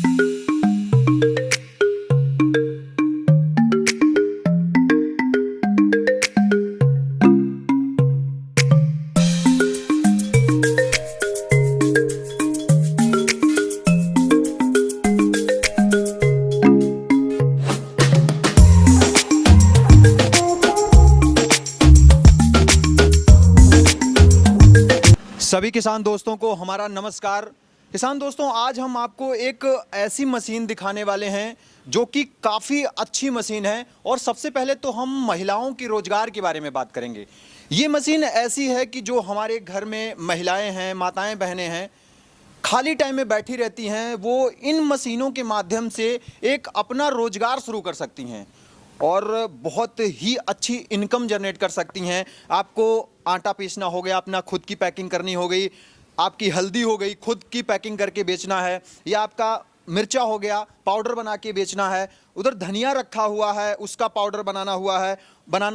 सभी किसान दोस्तों को हमारा नमस्कार। किसान दोस्तों, आज हम आपको एक ऐसी मशीन दिखाने वाले हैं जो कि काफ़ी अच्छी मशीन है। और सबसे पहले तो हम महिलाओं की रोजगार के बारे में बात करेंगे। ये मशीन ऐसी है कि जो हमारे घर में महिलाएं हैं, माताएं बहनें हैं, खाली टाइम में बैठी रहती हैं, वो इन मशीनों के माध्यम से एक अपना रोजगार शुरू कर सकती हैं और बहुत ही अच्छी इनकम जनरेट कर सकती हैं। आपको आटा पीसना हो गया, अपना खुद की पैकिंग करनी हो गई, आपकी हल्दी हो गई, खुद की पैकिंग करके बेचना है, या आपका मिर्चा हो गया, पाउडर बना के बेचना है, उधर धनिया रखा हुआ है, उसका पाउडर बनाना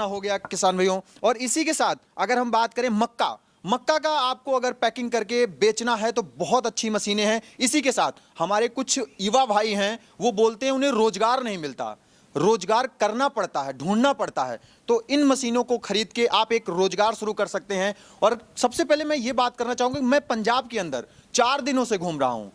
हो गया किसान भाइयों। और इसी के साथ अगर हम बात करें मक्का का आपको अगर पैकिंग करके बेचना है तो बहुत अच्छी मशीनें हैं। इसी के साथ हमारे कुछ युवा भाई हैं, वो बोलते हैं उन्हें रोजगार नहीं मिलता, रोजगार करना पड़ता है, ढूंढना पड़ता है। तो इन मशीनों को खरीद के आप एक रोजगार शुरू कर सकते हैं। और सबसे पहले मैं ये बात करना चाहूंगा, मैं पंजाब के अंदर 4 दिनों से घूम रहा हूं।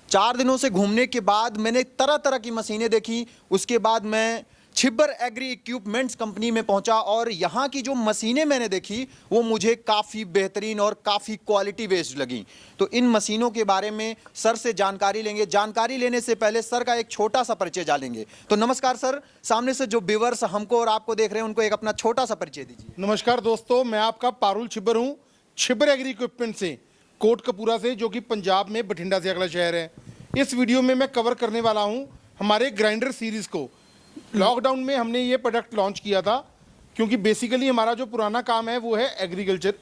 4 दिनों से घूमने के बाद मैंने तरह तरह की मशीनें देखी। उसके बाद मैं छिब्बर एग्री इक्विपमेंट्स कंपनी में पहुंचा और यहाँ की जो मशीनें मैंने देखी वो मुझे काफ़ी बेहतरीन और काफ़ी क्वालिटी बेस्ड लगी। तो इन मशीनों के बारे में सर से जानकारी लेंगे। जानकारी लेने से पहले सर का एक छोटा सा परिचय जानेंगे। तो नमस्कार सर, सामने से जो व्यूअर्स हमको और आपको देख रहे हैं उनको एक अपना छोटा सा परिचय दीजिए। नमस्कार दोस्तों, मैं आपका पारुल छिब्बर हूँ, छिब्बर एग्री इक्विपमेंट से, कोटकपूरा से, जो कि पंजाब में बठिंडा से अगला शहर है। इस वीडियो में मैं कवर करने वाला हूँ हमारे ग्राइंडर सीरीज़ को। लॉकडाउन में हमने ये प्रोडक्ट लॉन्च किया था क्योंकि बेसिकली हमारा जो पुराना काम है वो है एग्रीकल्चर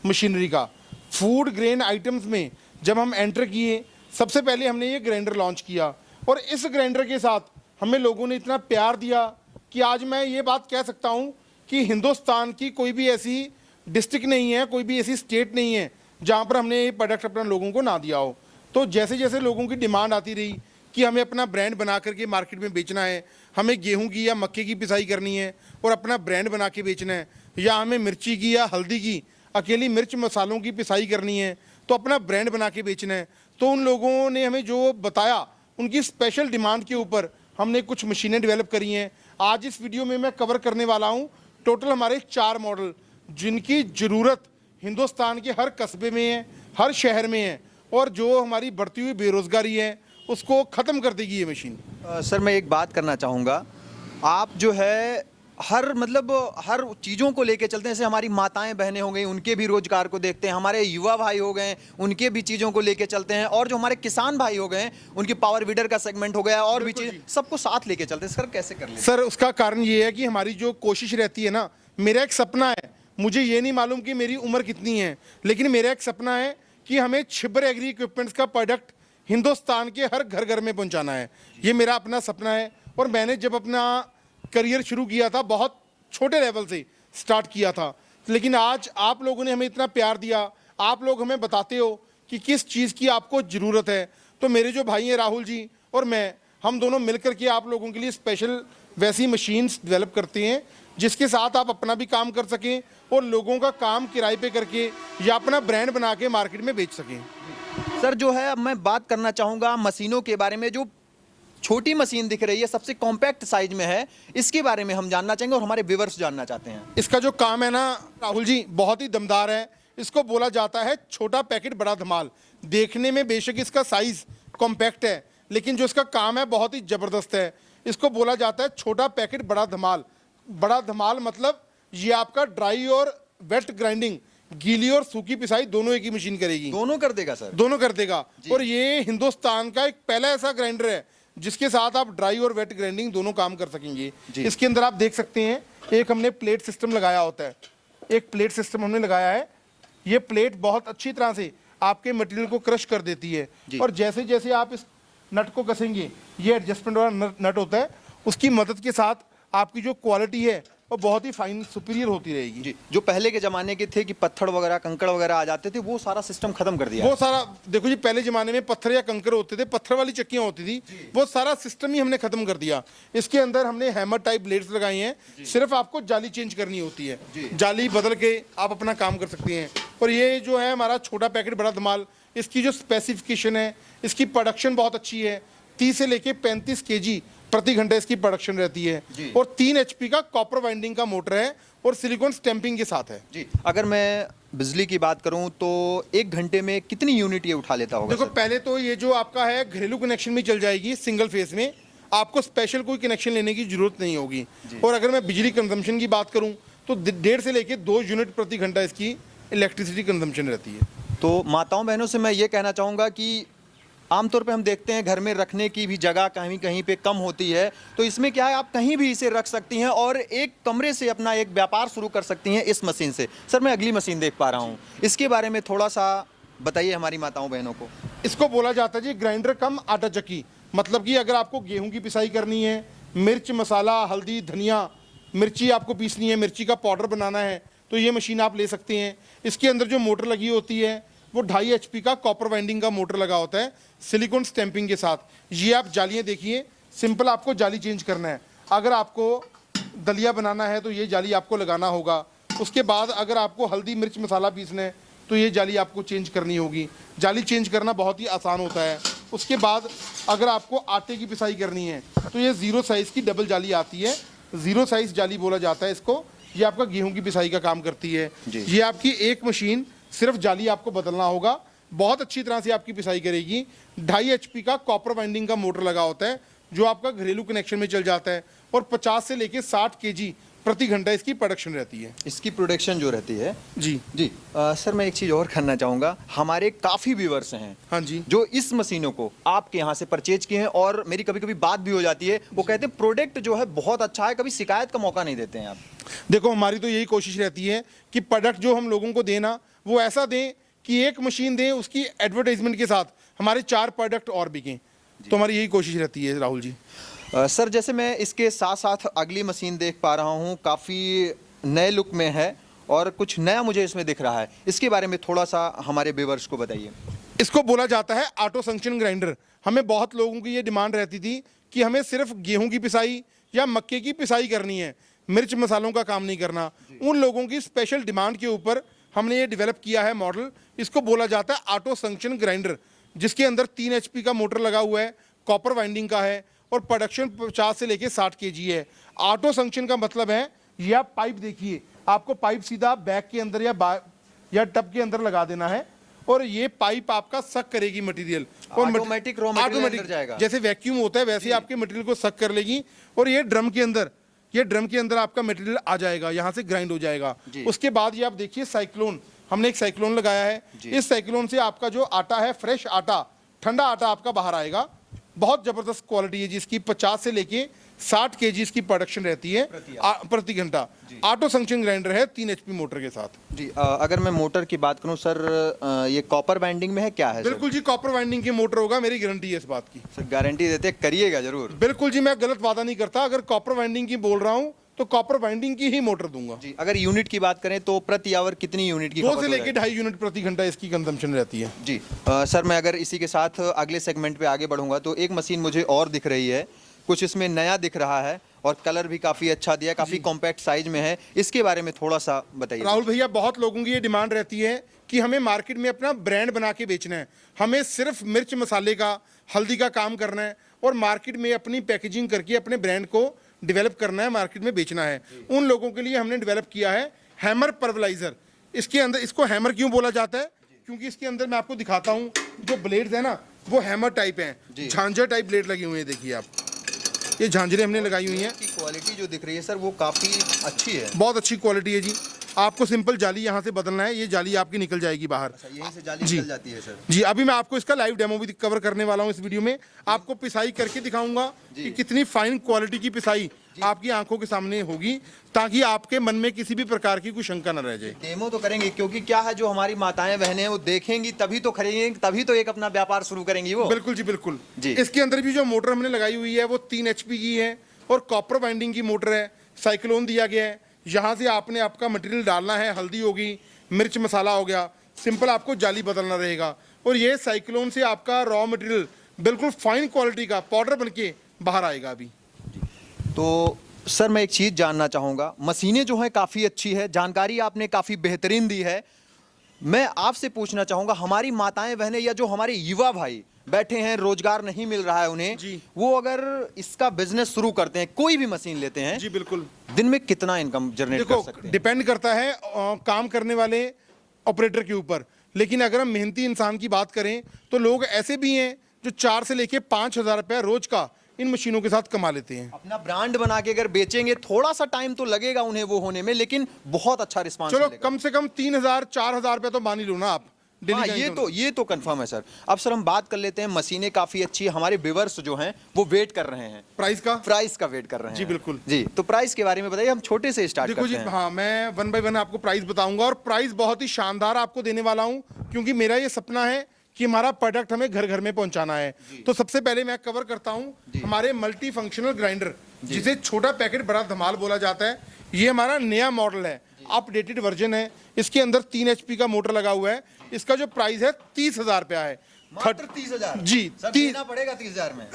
मशीनरी का। फूड ग्रेन आइटम्स में जब हम एंटर किए, सबसे पहले हमने ये ग्राइंडर लॉन्च किया और इस ग्राइंडर के साथ हमें लोगों ने इतना प्यार दिया कि आज मैं ये बात कह सकता हूँ कि हिंदुस्तान की कोई भी ऐसी डिस्ट्रिक्ट नहीं है, कोई भी ऐसी स्टेट नहीं है जहाँ पर हमने ये प्रोडक्ट अपना लोगों को ना दिया हो। तो जैसे जैसे लोगों की डिमांड आती रही कि हमें अपना ब्रांड बना करके मार्केट में बेचना है, हमें गेहूं की या मक्के की पिसाई करनी है और अपना ब्रांड बना के बेचना है, या हमें मिर्ची की या हल्दी की अकेली मिर्च मसालों की पिसाई करनी है तो अपना ब्रांड बना के बेचना है, तो उन लोगों ने हमें जो बताया उनकी स्पेशल डिमांड के ऊपर हमने कुछ मशीनें डेवलप करी हैं। आज इस वीडियो में मैं कवर करने वाला हूँ टोटल हमारे 4 मॉडल, जिनकी ज़रूरत हिंदुस्तान के हर कस्बे में है, हर शहर में है, और जो हमारी बढ़ती हुई बेरोज़गारी है उसको ख़त्म कर देगी ये मशीन। सर मैं एक बात करना चाहूँगा, आप जो है हर चीज़ों को लेके चलते हैं। जैसे हमारी माताएं बहनें हो गई, उनके भी रोजगार को देखते हैं, हमारे युवा भाई हो गए उनके भी चीज़ों को लेके चलते हैं, और जो हमारे किसान भाई हो गए उनकी पावर वीडर का सेगमेंट हो गया और भी चीज़, सबको साथ लेके चलते हैं। सर कैसे कर लेते? सर उसका कारण ये है कि हमारी जो कोशिश रहती है ना, मेरा एक सपना है, मुझे ये नहीं मालूम कि मेरी उम्र कितनी है, लेकिन मेरा एक सपना है कि हमें छिब्बर एग्री इक्विपमेंट्स का प्रोडक्ट हिंदुस्तान के हर घर घर में पहुंचाना है। ये मेरा अपना सपना है। और मैंने जब अपना करियर शुरू किया था बहुत छोटे लेवल से स्टार्ट किया था, लेकिन आज आप लोगों ने हमें इतना प्यार दिया, आप लोग हमें बताते हो कि किस चीज़ की आपको ज़रूरत है। तो मेरे जो भाई हैं राहुल जी और मैं, हम दोनों मिलकर के आप लोगों के लिए स्पेशल वैसी मशीन्स डेवलप करते हैं जिसके साथ आप अपना भी काम कर सकें और लोगों का काम किराए पे करके या अपना ब्रांड बना के मार्केट में बेच सकें। सर जो है अब मैं बात करना चाहूँगा मशीनों के बारे में। जो छोटी मशीन दिख रही है सबसे कॉम्पैक्ट साइज में है, इसके बारे में हम जानना चाहेंगे और हमारे व्यूअर्स जानना चाहते हैं। इसका जो काम है ना राहुल जी, बहुत ही दमदार है। इसको बोला जाता है छोटा पैकेट बड़ा धमाल। देखने में बेशक इसका साइज कॉम्पैक्ट है, लेकिन जो इसका काम है बहुत ही ज़बरदस्त है। इसको बोला जाता है छोटा पैकेट बड़ा धमाल। बड़ा धमाल मतलब ये आपका ड्राई और वेट ग्राइंडिंग, गीली और सूखी पिसाई दोनों एक ही मशीन करेगी। दोनों कर देगा सर? दोनों कर देगा। और ये हिंदुस्तान का एक पहला ऐसा ग्राइंडर है जिसके साथ आप ड्राई और वेट ग्राइंडिंग दोनों काम कर सकेंगे। इसके अंदर आप देख सकते हैं एक हमने प्लेट सिस्टम लगाया होता है, एक प्लेट सिस्टम हमने लगाया है। ये प्लेट बहुत अच्छी तरह से आपके मटेरियल को क्रश कर देती है, और जैसे जैसे आप इस नट को कसेंगे, ये एडजस्टमेंट वाला नट होता है, उसकी मदद के साथ आपकी जो क्वालिटी है और बहुत ही फाइन सुपीरियर होती रहेगी। जी, जो पहले के जमाने के थे कि पत्थर वगैरह कंकड़ वगैरह आ जाते थे, वो सारा सिस्टम खत्म कर दिया वो सारा देखो जी, पहले जमाने में पत्थर या कंकर होते थे, पत्थर वाली चक्कियां होती थी, वो सारा सिस्टम ही हमने खत्म कर दिया। इसके अंदर हमने हैमर टाइप ब्लेड्स लगाई हैं, सिर्फ आपको जाली चेंज करनी होती है, जाली बदल के आप अपना काम कर सकते हैं। और ये जो है हमारा छोटा पैकेट बड़ा धमाल, इसकी जो स्पेसिफिकेशन है, इसकी प्रोडक्शन बहुत अच्छी है। 30 से लेके 35 केजी प्रति घंटे इसकी प्रोडक्शन रहती है और 3 HP का कॉपर वाइंडिंग का मोटर है और सिलिकॉन स्टैंपिंग के साथ है। जी, अगर मैं बिजली की बात करूं तो 1 घंटे में कितनी यूनिट ये उठा लेता होगा? देखो पहले तो ये जो आपका है घरेलू कनेक्शन में चल जाएगी, सिंगल फेस में, आपको स्पेशल कोई कनेक्शन लेने की जरूरत नहीं होगी। और अगर मैं बिजली कंजम्पशन की बात करूं तो 1.5 से लेके 2 यूनिट प्रति घंटा इसकी इलेक्ट्रिसिटी कंजम्पशन रहती है। तो माताओं बहनों से मैं ये कहना चाहूँगा कि आमतौर पे हम देखते हैं घर में रखने की भी जगह कहीं कहीं पे कम होती है, तो इसमें क्या है, आप कहीं भी इसे रख सकती हैं और एक कमरे से अपना एक व्यापार शुरू कर सकती हैं इस मशीन से। सर, मैं अगली मशीन देख पा रहा हूँ, इसके बारे में थोड़ा सा बताइए हमारी माताओं बहनों को। इसको बोला जाता है जी ग्राइंडर कम आटा चक्की। मतलब कि अगर आपको गेहूं की पिसाई करनी है, मिर्च मसाला हल्दी धनिया मिर्ची आपको पीसनी है, मिर्ची का पाउडर बनाना है, तो ये मशीन आप ले सकते हैं। इसके अंदर जो मोटर लगी होती है वो 2.5 HP का कॉपर वाइंडिंग का मोटर लगा होता है सिलिकॉन स्टैंपिंग के साथ। ये आप जालियाँ देखिए, सिंपल आपको जाली चेंज करना है। अगर आपको दलिया बनाना है तो ये जाली आपको लगाना होगा। उसके बाद अगर आपको हल्दी मिर्च मसाला पीसना है तो ये जाली आपको चेंज करनी होगी। जाली चेंज करना बहुत ही आसान होता है। उसके बाद अगर आपको आटे की पिसाई करनी है तो ये 0 साइज़ की डबल जाली आती है, 0 साइज़ जाली बोला जाता है इसको। ये आपका गेहूं की पिसाई का काम करती है। ये आपकी एक मशीन, सिर्फ जाली आपको बदलना होगा, बहुत अच्छी तरह से आपकी पिसाई करेगी। 2.5 HP का कॉपर वाइंडिंग का मोटर लगा होता है जो आपका घरेलू कनेक्शन में चल जाता है और 50 से लेके 60 केजी प्रति घंटा इसकी प्रोडक्शन रहती है। इसकी प्रोडक्शन जो रहती है जी जी सर, मैं एक चीज़ और करना चाहूँगा। हमारे काफ़ी व्यूवर्स हैं हाँ जी, जो इस मशीनों को आपके यहाँ से परचेज किए हैं और मेरी कभी कभी बात भी हो जाती है, वो कहते हैं प्रोडक्ट जो है बहुत अच्छा है, कभी शिकायत का मौका नहीं देते हैं आप। देखो हमारी तो यही कोशिश रहती है कि प्रोडक्ट जो हम लोगों को देना वो ऐसा दें कि एक मशीन दें, उसकी एडवर्टाइजमेंट के साथ हमारे 4 प्रोडक्ट और बिकें। तो हमारी यही कोशिश रहती है राहुल जी। सर, जैसे मैं इसके साथ साथ अगली मशीन देख पा रहा हूँ, काफ़ी नए लुक में है और कुछ नया मुझे इसमें दिख रहा है, इसके बारे में थोड़ा सा हमारे व्यूअर्स को बताइए। इसको बोला जाता है ऑटो संक्शन ग्राइंडर। हमें बहुत लोगों की ये डिमांड रहती थी कि हमें सिर्फ गेहूं की पिसाई या मक्के की पिसाई करनी है, मिर्च मसालों का काम नहीं करना। उन लोगों की स्पेशल डिमांड के ऊपर हमने ये डेवलप किया है मॉडल। इसको बोला जाता है ऑटो संक्शन ग्राइंडर, जिसके अंदर 3 HP का मोटर लगा हुआ है, कॉपर वाइंडिंग का है और प्रोडक्शन 50 से लेके 60 केजी है। ऑटो संक्शन का मतलब है, ये आप पाइप देखिए, आपको पाइप सीधा बैग के अंदर या टब के अंदर लगा देना है और ये पाइप आपका सक करेगी मटेरियल और ऑटोमेटिक रॉ मटेरियल अंदर जाएगा। जैसे वैक्यूम होता है वैसे ही आपके मटेरियल को सक कर लेगी और ये ड्रम के अंदर आपका मटेरियल आ जाएगा, यहाँ से ग्राइंड हो जाएगा। उसके बाद ये आप देखिए साइक्लोन, हमने एक साइक्लोन लगाया है। इस साइक्लोन से आपका जो आटा है, फ्रेश आटा, ठंडा आटा आपका बाहर आएगा। बहुत जबरदस्त क्वालिटी है जिसकी 50 से लेके 60 केजी इसकी प्रोडक्शन रहती है प्रति घंटा। ऑटो संक्शन ग्राइंडर है 3 HP मोटर के साथ। जी, अगर मैं मोटर की बात करूं सर, ये कॉपर वाइंडिंग में है क्या है? बिल्कुल जी, कॉपर वाइंडिंग की मोटर होगा, मेरी गारंटी है इस बात की। सर, गारंटी देते, करिएगा जरूर। बिल्कुल जी, मैं गलत वादा नहीं करता। अगर कॉपर वाइंडिंग की बोल रहा हूँ तो कॉपर वाइंडिंग की ही मोटर दूंगा जी। अगर यूनिट की बात करें तो प्रति आवर कितनी यूनिट की? 2 से लेके 2.5 यूनिट प्रति घंटा इसकी कंजम्पशन रहती है जी। सर, मैं अगर इसी के साथ अगले सेगमेंट पे आगे बढ़ूंगा तो एक मशीन मुझे और दिख रही है, कुछ इसमें नया दिख रहा है और कलर भी काफ़ी अच्छा दिया, काफ़ी कॉम्पैक्ट साइज में है, इसके बारे में थोड़ा सा बताइए। राहुल भैया, बहुत लोगों की ये डिमांड रहती है कि हमें मार्केट में अपना ब्रांड बना के बेचना है, हमें सिर्फ मिर्च मसाले का हल्दी का काम करना है और मार्केट में अपनी पैकेजिंग करके अपने ब्रांड को डेवलप करना है, मार्केट में बेचना है। उन लोगों के लिए हमने डेवलप किया है हैमर पर्वलाइजर। इसके अंदर, इसको हैमर क्यों बोला जाता है, क्योंकि इसके अंदर मैं आपको दिखाता हूँ, जो ब्लेड्स है ना वो हैमर टाइप हैं, झांझर टाइप ब्लेड लगी हुई है। देखिए आप, ये झांझरें हमने लगाई हुई हैं। क्वालिटी जो दिख रही है सर वो काफ़ी अच्छी है, बहुत अच्छी क्वालिटी है जी। आपको सिंपल जाली यहाँ से बदलना है, ये जाली आपकी निकल जाएगी बाहर। यहीं से जाली निकल जाती है सर जी। अभी मैं आपको इसका लाइव डेमो भी कवर करने वाला हूँ इस वीडियो में। आपको पिसाई करके दिखाऊंगा कि कितनी फाइन क्वालिटी की पिसाई आपकी आंखों के सामने होगी, ताकि आपके मन में किसी भी प्रकार की कोई शंका न रह जाए। डेमो तो करेंगे, क्योंकि क्या है, जो हमारी माताएं बहनें हैं वो देखेंगी तभी तो खरीदेंगी, तभी तो एक अपना व्यापार शुरू करेंगी वो। बिल्कुल जी, बिल्कुल जी। इसके अंदर भी जो मोटर हमने लगाई हुई है वो 3 HP की है और कॉपर वाइंडिंग की मोटर है, साइक्लोन दिया गया है। यहाँ से आपने आपका मटेरियल डालना है, हल्दी होगी, मिर्च मसाला हो गया, सिंपल आपको जाली बदलना रहेगा। और ये साइक्लोन से आपका रॉ मटेरियल बिल्कुल फाइन क्वालिटी का पाउडर बनके बाहर आएगा अभी। तो सर मैं एक चीज़ जानना चाहूँगा, मशीनें जो हैं काफ़ी अच्छी है, जानकारी आपने काफ़ी बेहतरीन दी है। मैं आपसे पूछना चाहूँगा, हमारी माताएं बहनें या जो हमारे युवा भाई बैठे हैं, रोजगार नहीं मिल रहा है उन्हें, जी। वो अगर इसका बिजनेस शुरू करते हैं, कोई भी मशीन लेते हैं, जी बिल्कुल। दिन में कितना इनकम जनरेट कर सकते देखो हैं? डिपेंड करता है काम करने वाले ऑपरेटर के ऊपर, लेकिन अगर हम मेहनती इंसान की बात करें तो लोग ऐसे भी हैं जो 4 से लेके 5,000 रुपया रोज का इन मशीनों के साथ कमा लेते हैं। अपना ब्रांड बना के अगर बेचेंगे, थोड़ा सा टाइम तो लगेगा उन्हें वो होने में, लेकिन बहुत अच्छा रिस्पांस चलो मिलेगा। कम से कम 3,000 4,000 रुपया तो मान ही लो ना आप डेली हाँ, का इनकम। ये तो कंफर्म है सर। अब सर हम बात कर लेते हैं, मशीनें काफी अच्छी है, हमारे व्यूअर्स जो हैं वो वेट कर रहे हैं, प्राइस का। प्राइस का वेट कर रहे हैं। जी, बिल्कुल। जी, तो प्राइस के बारे में बताइए, हम छोटे से स्टार्ट देखो करते जी, हैं। हाँ मैं 1 बाय 1 आपको प्राइस बताऊंगा और प्राइस बहुत ही शानदार आपको देने वाला हूं, क्योंकि मेरा ये सपना है कि हमारा प्रोडक्ट हमें घर घर में पहुंचाना है। तो सबसे पहले मैं कवर करता हूं हमारे मल्टी फंक्शनल ग्राइंडर, जिसे छोटा पैकेट बड़ा धमाल बोला जाता है। ये हमारा नया मॉडल है, अपडेटेड वर्जन है। इसके अंदर 3 HP का मोटर लगा हुआ है। इसका जो प्राइस है 30,000 रुपया है। मात्र 30,000? जी, सर देना पड़ेगा 30,000 में।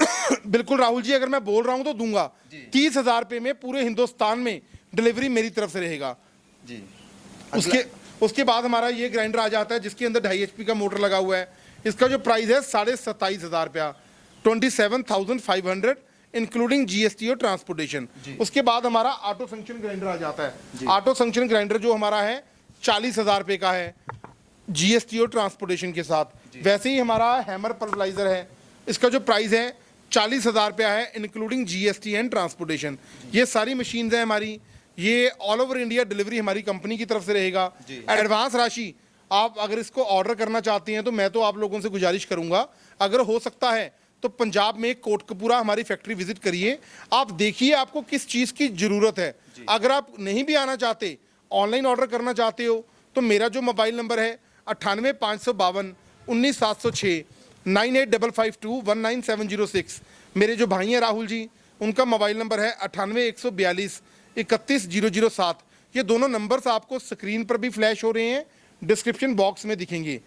बिल्कुल राहुल जी, अगर मैं बोल रहा हूं तो दूंगा। 30,000 रुपये में पूरे हिंदुस्तान में डिलीवरी मेरी तरफ से रहेगा जी। उसके बाद हमारा ये ग्राइंडर आ जाता है जिसके अंदर 2.5 HP का मोटर लगा हुआ है। इसका जो प्राइस है 27,500 रुपया, 27,500 इंक्लूडिंग GST और ट्रांसपोर्टेशन। उसके बाद हमारा ऑटो फंक्शन ग्राइंडर आ जाता है। ऑटो फंक्शन ग्राइंडर जो हमारा है 40,000 रुपये का है, GST और ट्रांसपोर्टेशन के साथ। वैसे ही हमारा हैमर पल्वराइजर है, इसका जो प्राइस है 40,000 रुपया है इंक्लूडिंग GST एंड ट्रांसपोर्टेशन। ये सारी मशीन्स हैं हमारी, ये ऑल ओवर इंडिया डिलीवरी हमारी कंपनी की तरफ से रहेगा। एडवांस राशि आप अगर इसको ऑर्डर करना चाहते हैं तो मैं तो आप लोगों से गुजारिश करूंगा, अगर हो सकता है तो पंजाब में कोटकपूरा हमारी फैक्ट्री विजिट करिए, आप देखिए आपको किस चीज़ की ज़रूरत है। अगर आप नहीं भी आना चाहते, ऑनलाइन ऑर्डर करना चाहते हो, तो मेरा जो मोबाइल नंबर है 98,552 19,706 98,552 19,706। मेरे जो भाई हैं राहुल जी, उनका मोबाइल नंबर है 98,142 31,007। ये दोनों नंबर्स आपको स्क्रीन पर भी फ्लैश हो रहे हैं, डिस्क्रिप्शन बॉक्स में दिखेंगे।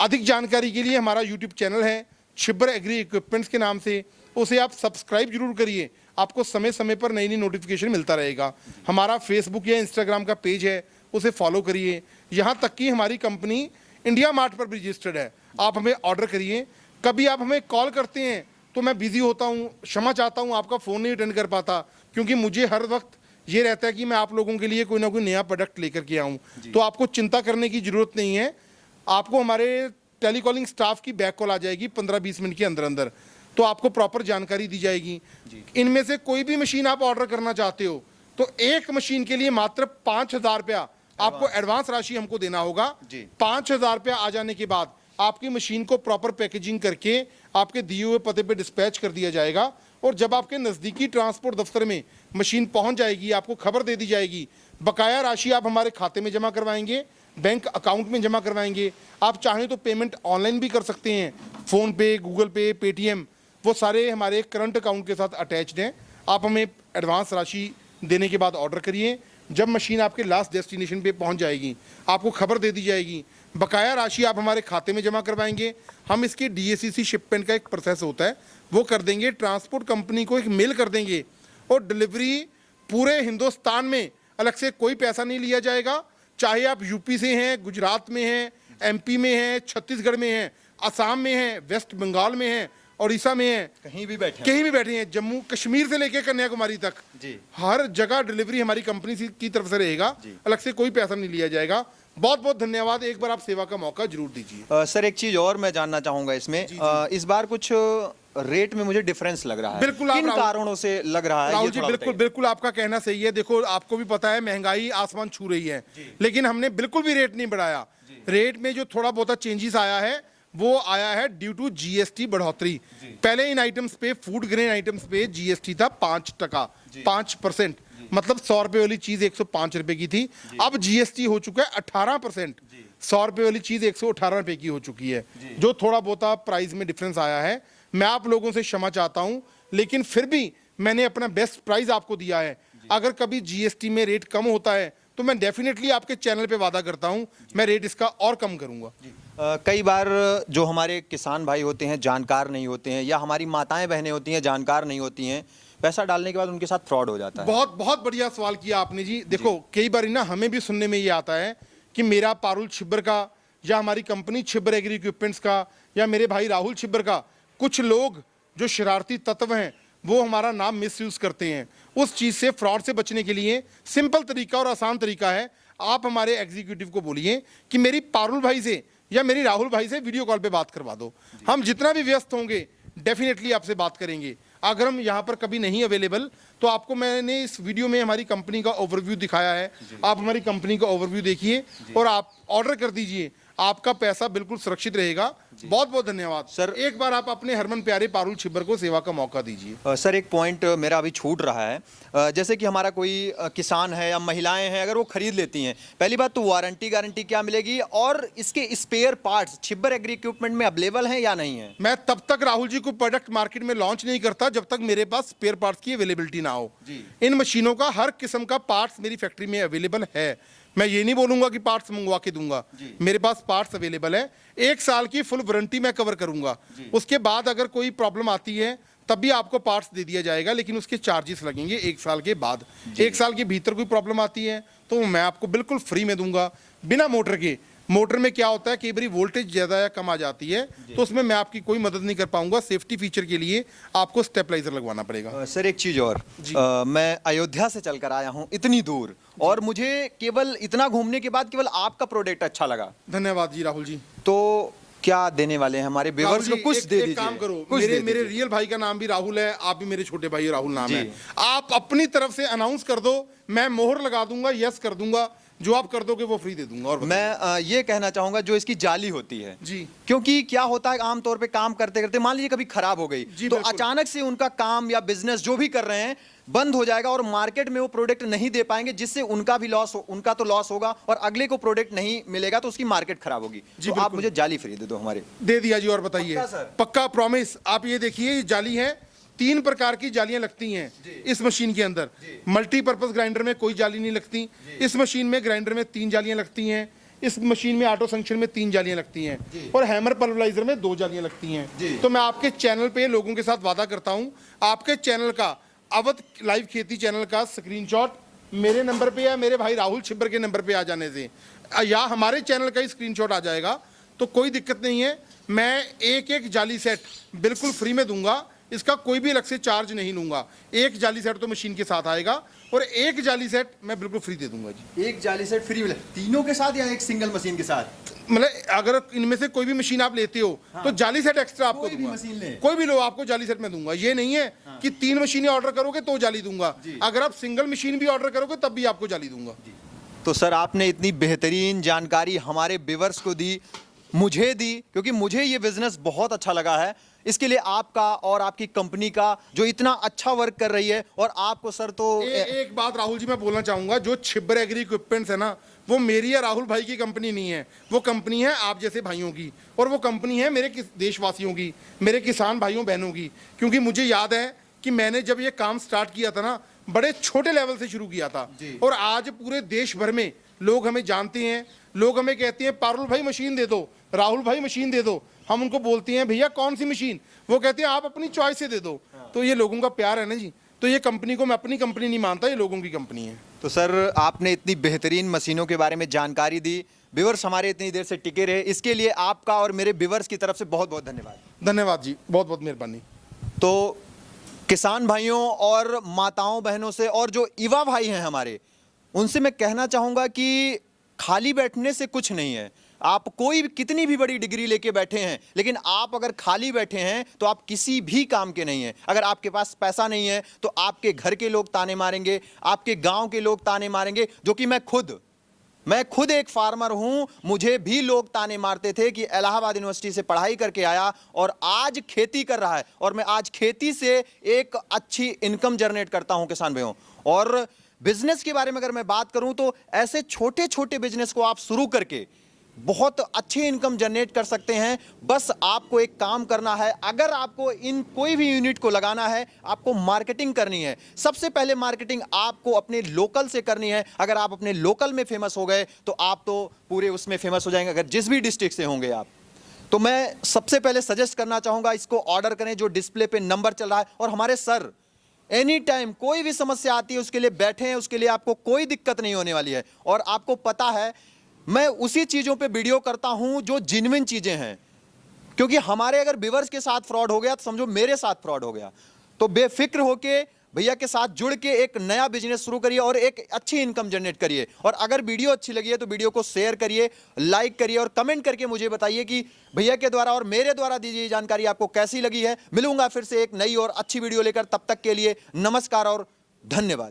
अधिक जानकारी के लिए हमारा यूट्यूब चैनल है छिब्बर एग्री इक्विपमेंट्स के नाम से, उसे आप सब्सक्राइब जरूर करिए, आपको समय समय पर नई नई नोटिफिकेशन मिलता रहेगा। हमारा फेसबुक या इंस्टाग्राम का पेज है, उसे फॉलो करिए। यहाँ तक कि हमारी कंपनी इंडिया मार्ट पर भी रजिस्टर्ड है, आप हमें ऑर्डर करिए। कभी आप हमें कॉल करते हैं तो मैं बिजी होता हूँ, क्षमा चाहता हूँ, आपका फ़ोन नहीं अटेंड कर पाता, क्योंकि मुझे हर वक्त ये रहता है कि मैं आप लोगों के लिए कोई ना कोई नया प्रोडक्ट लेकर के आऊँ। तो आपको चिंता करने की ज़रूरत नहीं है, आपको हमारे टेलीकॉलिंग स्टाफ की बैक कॉल आ जाएगी 15-20 मिनट के अंदर अंदर, तो आपको प्रॉपर जानकारी दी जाएगी। इनमें से कोई भी मशीन आप ऑर्डर करना चाहते हो तो एक मशीन के लिए मात्र 5,000 रुपया आपको एडवांस राशि हमको देना होगा। 5,000 रुपया आ जाने के बाद आपकी मशीन को प्रॉपर पैकेजिंग करके आपके दिए हुए पते पे डिस्पैच कर दिया जाएगा, और जब आपके नज़दीकी ट्रांसपोर्ट दफ्तर में मशीन पहुंच जाएगी आपको खबर दे दी जाएगी। बकाया राशि आप हमारे खाते में जमा करवाएंगे, बैंक अकाउंट में जमा करवाएंगे। आप चाहें तो पेमेंट ऑनलाइन भी कर सकते हैं, फ़ोन पे, गूगल पे, पेटीएम, वो सारे हमारे करंट अकाउंट के साथ अटैच्ड हैं। आप हमें एडवांस राशि देने के बाद ऑर्डर करिए, जब मशीन आपके लास्ट डेस्टिनेशन पे पहुंच जाएगी आपको खबर दे दी जाएगी। बकाया राशि आप हमारे खाते में जमा करवाएंगे, हम इसके DACC शिपमेंट का एक प्रोसेस होता है वो कर देंगे, ट्रांसपोर्ट कंपनी को एक मेल कर देंगे, और डिलीवरी पूरे हिंदुस्तान में अलग से कोई पैसा नहीं लिया जाएगा। चाहे आप यूपी से हैं, गुजरात में हैं, MP में हैं, छत्तीसगढ़ में हैं, असम में हैं, वेस्ट बंगाल में हैं, उड़ीसा में हैं, कहीं भी बैठे हैं, जम्मू कश्मीर से लेकर कन्याकुमारी तक हर जगह डिलीवरी हमारी कंपनी की तरफ से रहेगा, अलग से कोई पैसा नहीं लिया जाएगा। बहुत बहुत धन्यवाद, एक बार आप सेवा का मौका जरूर दीजिए। सर एक चीज और मैं जानना चाहूंगा इसमें, इस बार कुछ रेट में मुझे डिफरेंस लग रहा है, बिल्कुल किन कारणों से लग रहा है? राहुल जी बिल्कुल आपका कहना सही है। देखो आपको भी पता है महंगाई आसमान छू रही है, लेकिन हमने बिल्कुल भी रेट नहीं बढ़ाया। रेट में जो थोड़ा बहुत चेंजेस आया है वो आया है ड्यू टू GST बढ़ोतरी। पहले इन आइटम्स पे, फूड ग्रेन आइटम्स पे GST था 5%, 5%, मतलब 100 रुपए वाली चीज 105 रुपए की थी। अब GST हो चुका है 18%, 100 रुपए वाली चीज 118 रुपए की हो चुकी है। जो थोड़ा बहुत प्राइस में डिफरेंस आया है, मैं आप लोगों से क्षमा चाहता हूं, लेकिन फिर भी मैंने अपना बेस्ट प्राइस आपको दिया है। अगर कभी जीएसटी में रेट कम होता है तो मैं डेफिनेटली आपके चैनल पे वादा करता हूं मैं रेट इसका और कम करूंगा। कई बार जो हमारे किसान भाई होते हैं जानकार नहीं होते हैं, या हमारी माताएं बहनें होती हैं जानकार नहीं होती हैं, पैसा डालने के बाद उनके साथ फ्रॉड हो जाता है। बहुत बहुत बढ़िया सवाल किया आपने जी। देखो कई बार ना हमें भी सुनने में ये आता है कि मेरा पारुल छिब्बर का या हमारी कंपनी छिब्बर एग्री इक्विपमेंट्स का या मेरे भाई राहुल छिब्बर का कुछ लोग जो शरारती तत्व हैं वो हमारा नाम मिसयूज करते हैं। उस चीज से, फ्रॉड से बचने के लिए सिंपल तरीका और आसान तरीका है, आप हमारे एग्जीक्यूटिव को बोलिए कि मेरी पारुल भाई से या मेरी राहुल भाई से वीडियो कॉल पे बात करवा दो। हम जितना भी व्यस्त होंगे डेफिनेटली आपसे बात करेंगे। अगर हम यहाँ पर कभी नहीं अवेलेबल तो आपको मैंने इस वीडियो में हमारी कंपनी का ओवरव्यू दिखाया है, आप हमारी कंपनी का ओवरव्यू देखिए और आप ऑर्डर कर दीजिए, आपका पैसा बिल्कुल सुरक्षित रहेगा। बहुत बहुत धन्यवाद सर। एक बार आप अपने हरमन प्यारे पारुल छिब्बर को सेवा का मौका दीजिए। सर एक पॉइंट मेरा अभी छूट रहा है। जैसे कि हमारा कोई किसान है या महिलाएं हैं, अगर वो खरीद लेती हैं, पहली बात तो वारंटी गारंटी क्या मिलेगी, और इसके spare parts Chhibber agri equipment में अवेलेबल हैं या नहीं है? मैं तब तक राहुल जी को प्रोडक्ट मार्केट में लॉन्च नहीं करता जब तक मेरे पास स्पेयर पार्ट्स की अवेलेबिलिटी ना हो। इन मशीनों का हर किस्म का पार्ट्स मेरी फैक्ट्री में अवेलेबल है। मैं ये नहीं बोलूंगा कि पार्ट्स मंगवा के दूंगा, मेरे पास पार्ट्स अवेलेबल है। 1 साल की फुल वारंटी मैं कवर करूंगा। उसके बाद अगर कोई प्रॉब्लम आती है तब भी आपको पार्ट्स दे दिया जाएगा, लेकिन उसके चार्जेस लगेंगे 1 साल के बाद। 1 साल के भीतर कोई प्रॉब्लम आती है तो मैं आपको बिल्कुल फ्री में दूंगा, बिना मोटर के। मोटर में क्या होता है, कई बार वोल्टेज ज़्यादा या कम आ जाती है तो उसमें मैं आपकी कोई मदद नहीं कर पाऊंगा। सेफ्टी फीचर के लिए आपको स्टेबलाइजर लगवाना पड़ेगा। सर एक चीज़ और, मैं अयोध्या से चलकर आया हूँ इतनी दूर, और मुझे केवल इतना घूमने के बाद केवल आपका प्रोडक्ट अच्छा लगा। धन्यवाद जी राहुल जी। तो क्या देने वाले हैं हमारे व्यूअर्स को? कुछ दे दीजिए। काम करो, कुछ मेरे रियल भाई का नाम भी राहुल है, आप भी मेरे छोटे भाई राहुल नाम है। आप अपनी तरफ से अनाउंस कर दो, मैं मोहर लगा दूंगा, यस कर दूंगा, जो आप कर दोगे वो फ्री दे दूंगा। और मैं ये कहना चाहूंगा जो इसकी जाली होती है जी, क्योंकि क्या होता है आमतौर पे काम करते करते मान लीजिए कभी खराब हो गई तो अचानक से उनका काम या बिजनेस जो भी कर रहे हैं बंद हो जाएगा और मार्केट में वो प्रोडक्ट नहीं दे पाएंगे, जिससे उनका भी लॉस उनका तो लॉस होगा और अगले को प्रोडक्ट नहीं मिलेगा तो उसकी मार्केट खराब होगी। तो आप मुझे जाली फ्री दे दो हमारे। दे दिया जी। और बताइए। पक्का प्रॉमिस। आप ये देखिए, ये जाली है, 3 प्रकार की जालियां लगती हैं इस मशीन के अंदर। मल्टीपर्पज ग्राइंडर में कोई जाली नहीं लगती, इस मशीन में ग्राइंडर में 3 जालियां लगती हैं, इस मशीन में ऑटो संक्शन में 3 जालियां लगती हैं और हैमर पल्वराइजर में 2 जालियां लगती हैं। तो मैं आपके चैनल पे लोगों के साथ वादा करता हूं, आपके चैनल का, अवध लाइव खेती चैनल का स्क्रीनशॉट मेरे नंबर पे या मेरे भाई राहुल छिब्बर के नंबर पे आ जाने से, या हमारे चैनल का ही स्क्रीनशॉट आ जाएगा तो कोई दिक्कत नहीं है। मैं एक जाली सेट बिल्कुल फ्री में दूंगा, इसका कोई भी अलग से चार्ज नहीं लूंगा। 1 जाली सेट तो मशीन के साथ आएगा और 1 जाली सेट मैं बिल्कुल फ्री दे दूंगा जी। 1 जाली सेट फ्री मिले तीनों के साथ या एक सिंगल मशीन के साथ? मतलब अगर इनमें से कोई भी मशीन आप लेते हो तो जाली सेट एक्स्ट्रा आपको कोई भी मशीन ले, कोई भी लो, आपको जाली सेट में दूंगा। ये नहीं है कि 3 मशीनें ऑर्डर करोगे तो जाली दूंगा, अगर आप सिंगल मशीन भी ऑर्डर करोगे तब भी आपको जाली दूंगा। तो सर आपने इतनी बेहतरीन जानकारी हमारे व्यूअर्स को दी, मुझे दी, क्योंकि मुझे ये बिजनेस बहुत अच्छा लगा है। इसके लिए आपका और आपकी कंपनी का जो इतना अच्छा वर्क कर रही है, और आपको सर तो एक बात राहुल जी मैं बोलना चाहूंगा, जो छिब्बर एग्री इक्विपमेंट्स है ना, वो मेरी या राहुल भाई की कंपनी नहीं है, वो कंपनी है आप जैसे भाइयों की, और वो कंपनी है मेरे देशवासियों की, मेरे किसान भाइयों बहनों की। क्योंकि मुझे याद है कि मैंने जब ये काम स्टार्ट किया था ना, बड़े छोटे लेवल से शुरू किया था, और आज पूरे देश भर में लोग हमें जानते हैं, लोग हमें कहते हैं पारुल भाई मशीन दे दो, राहुल भाई मशीन दे दो। हम उनको बोलते हैं भैया कौन सी मशीन, वो कहते हैं आप अपनी चॉइस से दे दो। तो ये लोगों का प्यार है ना जी। तो ये कंपनी को मैं अपनी कंपनी नहीं मानता, ये लोगों की कंपनी है। तो सर आपने इतनी बेहतरीन मशीनों के बारे में जानकारी दी, व्यूअर्स हमारे इतनी देर से टिके रहे, इसके लिए आपका और मेरे व्यूअर्स की तरफ से बहुत बहुत धन्यवाद। धन्यवाद जी, बहुत बहुत मेहरबानी। तो किसान भाइयों और माताओं बहनों से और जो युवा भाई हैं हमारे, उनसे मैं कहना चाहूँगा कि खाली बैठने से कुछ नहीं है। आप कोई कितनी भी बड़ी डिग्री लेके बैठे हैं, लेकिन आप अगर खाली बैठे हैं तो आप किसी भी काम के नहीं हैं। अगर आपके पास पैसा नहीं है तो आपके घर के लोग ताने मारेंगे, आपके गांव के लोग ताने मारेंगे, जो कि मैं खुद एक फार्मर हूं। मुझे भी लोग ताने मारते थे कि इलाहाबाद यूनिवर्सिटी से पढ़ाई करके आया और आज खेती कर रहा है, और मैं आज खेती से एक अच्छी इनकम जनरेट करता हूं किसान भाइयों। और बिजनेस के बारे में अगर मैं बात करूं तो ऐसे छोटे छोटे बिजनेस को आप शुरू करके बहुत अच्छी इनकम जनरेट कर सकते हैं। बस आपको एक काम करना है, अगर आपको इन कोई भी यूनिट को लगाना है, आपको मार्केटिंग करनी है। सबसे पहले मार्केटिंग आपको अपने लोकल से करनी है। अगर आप अपने लोकल में फेमस हो गए तो आप तो पूरे उसमें फेमस हो जाएंगे, अगर जिस भी डिस्ट्रिक्ट से होंगे आप। तो मैं सबसे पहले सजेस्ट करना चाहूंगा, इसको ऑर्डर करें, जो डिस्प्ले पे नंबर चल रहा है। और हमारे सर एनी टाइम कोई भी समस्या आती है उसके लिए बैठे हैं, उसके लिए आपको कोई दिक्कत नहीं होने वाली है। और आपको पता है मैं उसी चीजों पे वीडियो करता हूं जो जेन्युइन चीजें हैं, क्योंकि हमारे अगर व्यूअर्स के साथ फ्रॉड हो गया तो समझो मेरे साथ फ्रॉड हो गया। तो बेफिक्र होके भैया के साथ जुड़ के एक नया बिजनेस शुरू करिए और एक अच्छी इनकम जनरेट करिए। और अगर वीडियो अच्छी लगी है तो वीडियो को शेयर करिए, लाइक करिए और कमेंट करके मुझे बताइए कि भैया के द्वारा और मेरे द्वारा दी गई जानकारी आपको कैसी लगी है। मिलूंगा फिर से एक नई और अच्छी वीडियो लेकर, तब तक के लिए नमस्कार और धन्यवाद।